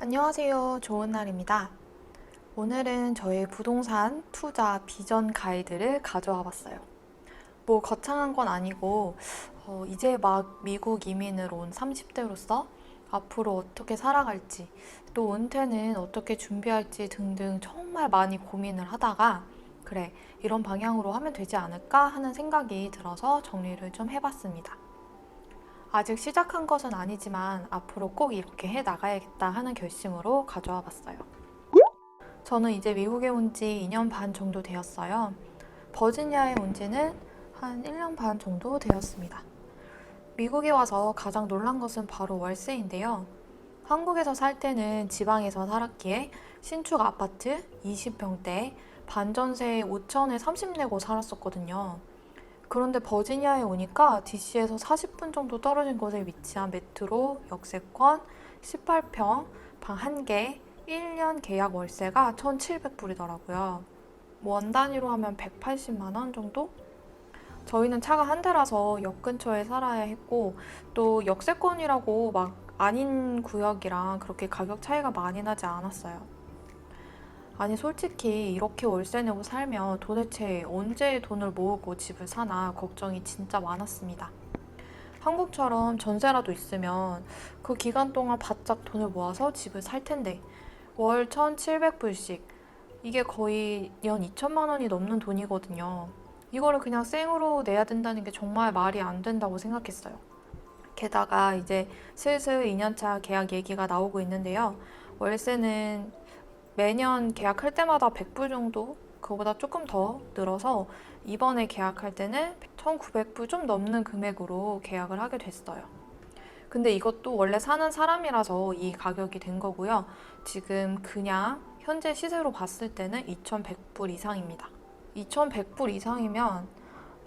안녕하세요. 좋은 날입니다. 오늘은 저의 부동산 투자 비전 가이드를 가져와 봤어요. 뭐 거창한 건 아니고, 이제 막 미국 이민을 온 30대로서 앞으로 어떻게 살아갈지, 또 은퇴는 어떻게 준비할지 등등 정말 많이 고민을 하다가, 그래, 이런 방향으로 하면 되지 않을까 하는 생각이 들어서 정리를 좀 해봤습니다. 아직 시작한 것은 아니지만 앞으로 꼭 이렇게 해 나가야겠다 하는 결심으로 가져와 봤어요. 저는 이제 미국에 온 지 2년 반 정도 되었어요. 버지니아에 온 지는 한 1년 반 정도 되었습니다. 미국에 와서 가장 놀란 것은 바로 월세인데요. 한국에서 살 때는 지방에서 살았기에 신축 아파트 20평대 반전세 5천에 30 내고 살았었거든요. 그런데 버지니아에 오니까 DC에서 40분 정도 떨어진 곳에 위치한 메트로 역세권 18평 방 1개 1년 계약 월세가 1,700불이더라고요. 뭐 원 단위로 하면 180만 원 정도? 저희는 차가 한 대라서 역 근처에 살아야 했고 또 역세권이라고 막 아닌 구역이랑 그렇게 가격 차이가 많이 나지 않았어요. 아니 솔직히 이렇게 월세 내고 살면 도대체 언제 돈을 모으고 집을 사나 걱정이 진짜 많았습니다. 한국처럼 전세라도 있으면 그 기간 동안 바짝 돈을 모아서 집을 살 텐데 월 1,700불씩 이게 거의 연 2천만 원이 넘는 돈이거든요. 이거를 그냥 생으로 내야 된다는 게 정말 말이 안 된다고 생각했어요. 게다가 이제 슬슬 2년차 계약 얘기가 나오고 있는데요. 월세는 매년 계약할 때마다 100불 정도, 그거보다 조금 더 늘어서 이번에 계약할 때는 1,900불 좀 넘는 금액으로 계약을 하게 됐어요. 근데 이것도 원래 사는 사람이라서 이 가격이 된 거고요. 지금 그냥 현재 시세로 봤을 때는 2,100불 이상입니다. 2,100불 이상이면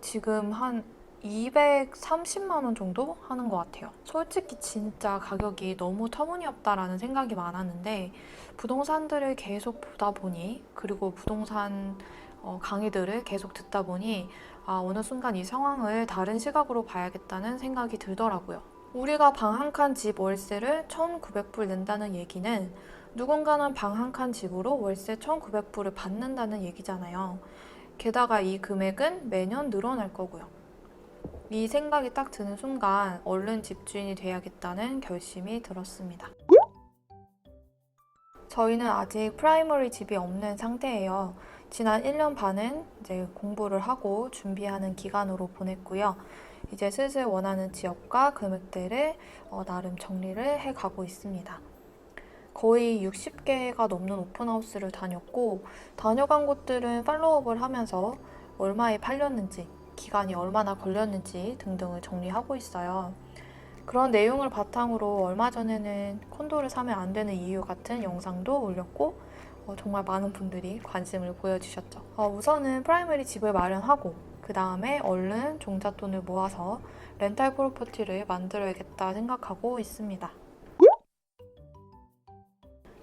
지금 한 230만 원 정도 하는 것 같아요. 솔직히 진짜 가격이 너무 터무니없다라는 생각이 많았는데 부동산들을 계속 보다 보니 그리고 부동산 강의들을 계속 듣다 보니 어느 순간 이 상황을 다른 시각으로 봐야겠다는 생각이 들더라고요. 우리가 방 한 칸 집 월세를 1,900불 낸다는 얘기는 누군가는 방 한 칸 집으로 월세 1,900불을 받는다는 얘기잖아요. 게다가 이 금액은 매년 늘어날 거고요. 이 생각이 딱 드는 순간 얼른 집주인이 돼야겠다는 결심이 들었습니다. 저희는 아직 프라이머리 집이 없는 상태예요. 지난 1년 반은 이제 공부를 하고 준비하는 기간으로 보냈고요. 이제 슬슬 원하는 지역과 금액대를 나름 정리를 해가고 있습니다. 거의 60개가 넘는 오픈하우스를 다녔고 다녀간 곳들은 팔로우업을 하면서 얼마에 팔렸는지 기간이 얼마나 걸렸는지 등등을 정리하고 있어요. 그런 내용을 바탕으로 얼마 전에는 콘도를 사면 안 되는 이유 같은 영상도 올렸고 정말 많은 분들이 관심을 보여주셨죠. 우선은 프라이머리 집을 마련하고 그 다음에 얼른 종잣돈을 모아서 렌탈 프로퍼티를 만들어야겠다 생각하고 있습니다.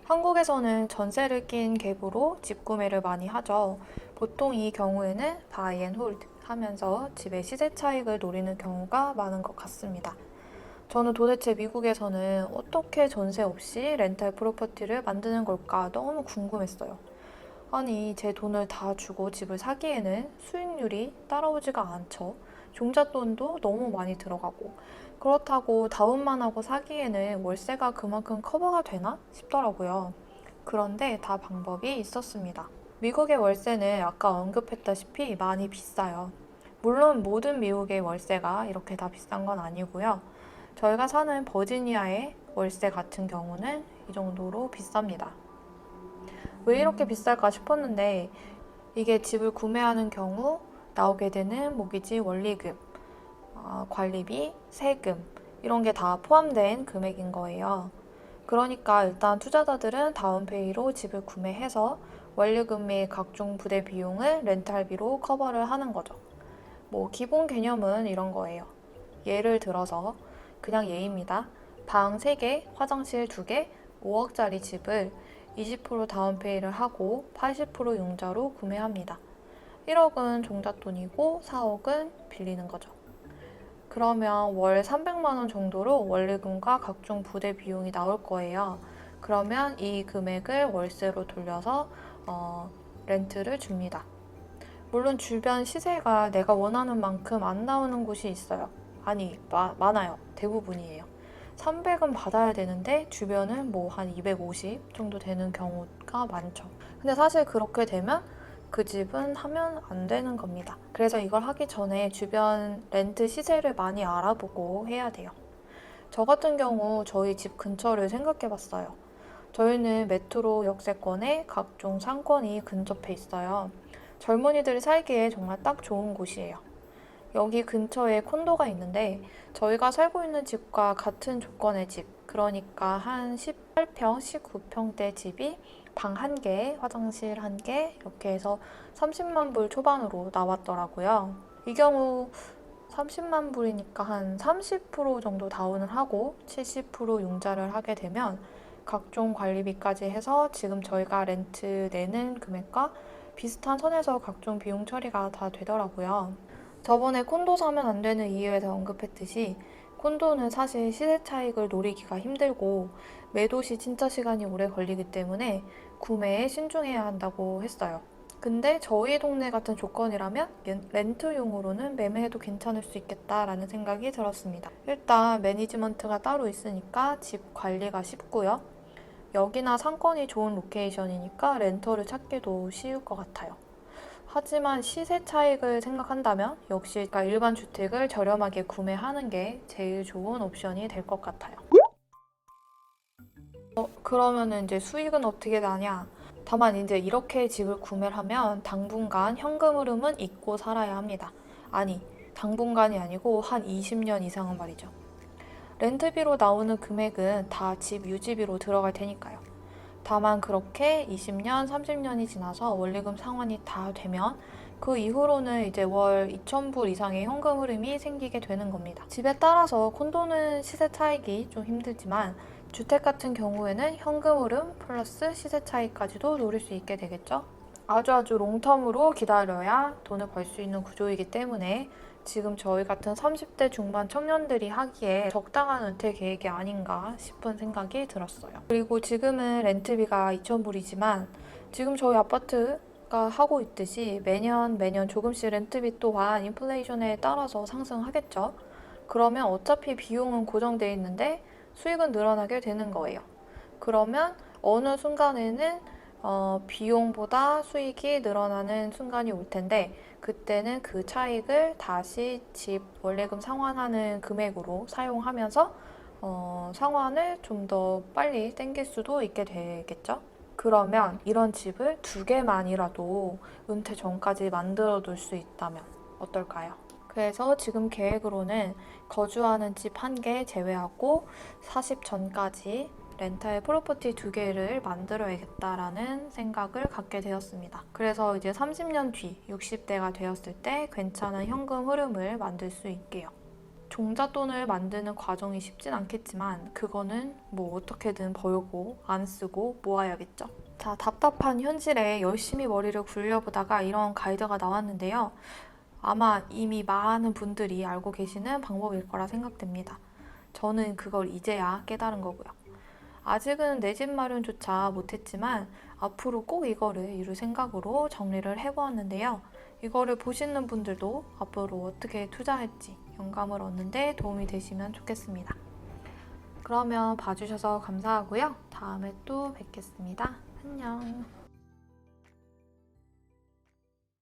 한국에서는 전세를 낀 갭으로 집 구매를 많이 하죠. 보통 이 경우에는 바이 앤 홀드 하면서 집의 시세 차익을 노리는 경우가 많은 것 같습니다. 저는 도대체 미국에서는 어떻게 전세 없이 렌탈 프로퍼티를 만드는 걸까 너무 궁금했어요. 아니, 제 돈을 다 주고 집을 사기에는 수익률이 따라오지가 않죠. 종잣돈도 너무 많이 들어가고. 그렇다고 다운만 하고 사기에는 월세가 그만큼 커버가 되나 싶더라고요. 그런데 다 방법이 있었습니다. 미국의 월세는 아까 언급했다시피 많이 비싸요. 물론 모든 미국의 월세가 이렇게 다 비싼 건 아니고요. 저희가 사는 버지니아의 월세 같은 경우는 이 정도로 비쌉니다. 왜 이렇게 비쌀까 싶었는데 이게 집을 구매하는 경우 나오게 되는 모기지 원리금, 관리비, 세금 이런 게 다 포함된 금액인 거예요. 그러니까 일단 투자자들은 다운페이로 집을 구매해서 원리금 및 각종 부대 비용을 렌탈비로 커버를 하는 거죠. 뭐 기본 개념은 이런 거예요. 예를 들어서 그냥 예입니다. 방 3개, 화장실 2개, 5억짜리 집을 20% 다운페이를 하고 80% 융자로 구매합니다. 1억은 종잣돈이고 4억은 빌리는 거죠. 그러면 월 300만 원 정도로 원리금과 각종 부대 비용이 나올 거예요. 그러면 이 금액을 월세로 돌려서 렌트를 줍니다. 물론 주변 시세가 내가 원하는 만큼 안 나오는 곳이 있어요. 아니, 많아요. 대부분이에요. 300은 받아야 되는데 주변은 뭐 한 250 정도 되는 경우가 많죠. 근데 사실 그렇게 되면 그 집은 하면 안 되는 겁니다. 그래서 이걸 하기 전에 주변 렌트 시세를 많이 알아보고 해야 돼요. 저 같은 경우 저희 집 근처를 생각해 봤어요. 저희는 메트로 역세권에 각종 상권이 근접해 있어요. 젊은이들이 살기에 정말 딱 좋은 곳이에요. 여기 근처에 콘도가 있는데 저희가 살고 있는 집과 같은 조건의 집, 그러니까 한 18평, 19평대 집이 방 1개, 화장실 1개 이렇게 해서 30만 불 초반으로 나왔더라고요. 이 경우 30만 불이니까 한 30% 정도 다운을 하고 70% 융자를 하게 되면 각종 관리비까지 해서 지금 저희가 렌트 내는 금액과 비슷한 선에서 각종 비용 처리가 다 되더라고요. 저번에 콘도 사면 안 되는 이유에서 언급했듯이 콘도는 사실 시세 차익을 노리기가 힘들고 매도 시 진짜 시간이 오래 걸리기 때문에 구매에 신중해야 한다고 했어요. 근데 저희 동네 같은 조건이라면 렌트용으로는 매매해도 괜찮을 수 있겠다라는 생각이 들었습니다. 일단 매니지먼트가 따로 있으니까 집 관리가 쉽고요. 여기나 상권이 좋은 로케이션이니까 렌터를 찾기도 쉬울 것 같아요. 하지만 시세 차익을 생각한다면 역시 일반 주택을 저렴하게 구매하는 게 제일 좋은 옵션이 될 것 같아요. 그러면은 이제 수익은 어떻게 나냐? 다만 이제 이렇게 집을 구매를 하면 당분간 현금 흐름은 잊고 살아야 합니다. 아니, 당분간이 아니고 한 20년 이상은 말이죠. 렌트비로 나오는 금액은 다 집 유지비로 들어갈 테니까요. 다만 그렇게 20년, 30년이 지나서 원리금 상환이 다 되면 그 이후로는 이제 월 2,000불 이상의 현금 흐름이 생기게 되는 겁니다. 집에 따라서 콘도는 시세 차익이 좀 힘들지만 주택 같은 경우에는 현금 흐름 플러스 시세 차익까지도 노릴 수 있게 되겠죠. 아주 롱텀으로 기다려야 돈을 벌 수 있는 구조이기 때문에 지금 저희 같은 30대 중반 청년들이 하기에 적당한 은퇴 계획이 아닌가 싶은 생각이 들었어요. 그리고 지금은 렌트비가 2,000불이지만 지금 저희 아파트가 하고 있듯이 매년 조금씩 렌트비 또한 인플레이션에 따라서 상승하겠죠. 그러면 어차피 비용은 고정되어 있는데 수익은 늘어나게 되는 거예요. 그러면 어느 순간에는 비용보다 수익이 늘어나는 순간이 올 텐데 그때는 그 차익을 다시 집 원래금 상환하는 금액으로 사용하면서 상환을 좀 더 빨리 땡길 수도 있게 되겠죠. 그러면 이런 집을 2개만이라도 은퇴 전까지 만들어 둘 수 있다면 어떨까요? 그래서 지금 계획으로는 거주하는 집 1개 제외하고 40 전까지 렌탈 프로퍼티 2개를 만들어야겠다라는 생각을 갖게 되었습니다. 그래서 이제 30년 뒤 60대가 되었을 때 괜찮은 현금 흐름을 만들 수 있게요. 종잣돈을 만드는 과정이 쉽진 않겠지만 그거는 뭐 어떻게든 벌고 안 쓰고 모아야겠죠. 자, 답답한 현실에 열심히 머리를 굴려보다가 이런 가이드가 나왔는데요. 아마 이미 많은 분들이 알고 계시는 방법일 거라 생각됩니다. 저는 그걸 이제야 깨달은 거고요. 아직은 내 집 마련조차 못했지만 앞으로 꼭 이거를 이룰 생각으로 정리를 해보았는데요. 이거를 보시는 분들도 앞으로 어떻게 투자할지 영감을 얻는데 도움이 되시면 좋겠습니다. 그러면 봐주셔서 감사하고요. 다음에 또 뵙겠습니다. 안녕.